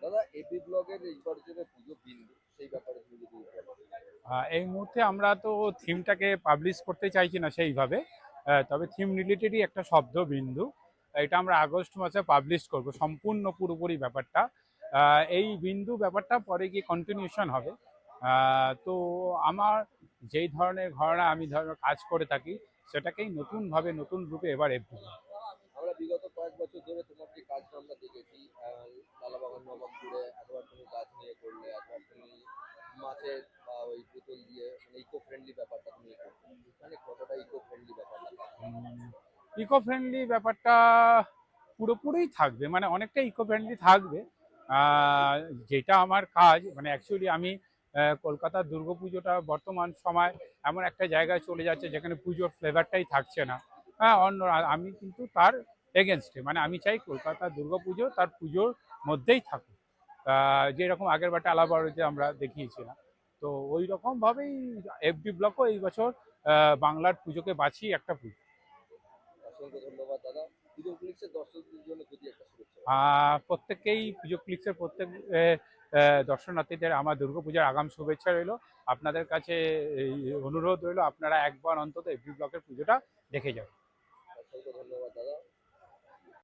দাদা এপি ব্লগের এইবার যে পুজো বিন্দু সেই ব্যাপারে তুমি যদি বলো। এই মুহূর্তে আমরা তো থিমটাকে পাবলিশ করতে চাইছি না সেইভাবে। তবে থিম রিলেটেডই একটা শব্দ বিন্দু, এটা আমরা আগস্ট মাসে পাবলিশ করব সম্পূর্ণ পুরোপুরি ব্যাপারটা। এই বিন্দু ব্যাপারটা পরে গিয়ে কন্টিনিউশন হবে। তো আমার যেই ধরনের ঘরানা আমি ধরনের কাজ করে থাকি সেটাকেই নতুনভাবে নতুন রূপে এবার এফডি। আমরা বিগত কয়েক বছর ধরে তোমার যে কাজটা আমরা দেখেছি, লালাবাগান নবাবপুরে একবার তুমি গাছ নিয়ে করলে, একবার তুমি মাছের বা ওই বোতল দিয়ে মানে ইকো ফ্রেন্ডলি ব্যাপারটা তুমি করলে, এখানে কতটা ইকো ফ্রেন্ডলি ব্যাপারটা ইকো ফ্রেন্ডলি ব্যাপারটা পুরোপুরিই থাকবে, মানে অনেকটা ইকো ফ্রেন্ডলি থাকবে। আহ, যেটা আমার কাজ, মানে অ্যাকচুয়ালি আমি কলকাতার দুর্গাপুজোটা বর্তমান সময় এমন একটা জায়গায় চলে যাচ্ছে যেখানে পুজোর ফ্লেভারটাই থাকছে না। হ্যাঁ, অন্য আমি কিন্তু তার এগেনস্টে, মানে আমি চাই কলকাতার দুর্গাপুজো তার পুজোর মধ্যেই থাকুক। যেরকম আগের বারটা আলাবারতে আমরা দেখিয়েছিলাম, তো ওই রকমভাবেই এফডি ব্লকও এই বছর বাংলার পুজোকে বাঁচিয়ে একটা পুজো। অসংখ্য ধন্যবাদ দাদা। পুজো উপলক্ষে দর্শকদের জন্য যদি একটা শুভেচ্ছা। প্রত্যেককেই পুজো ক্লিক্সের প্রত্যেক দর্শনার্থীদের আমার দুর্গাপূজার আগাম শুভেচ্ছা রইলো। আপনাদের কাছে এই অনুরোধ রইলো আপনারা একবার অন্তত এফডি ব্লকের পুজোটা দেখে যাবেন। অসংখ্য ধন্যবাদ দাদা।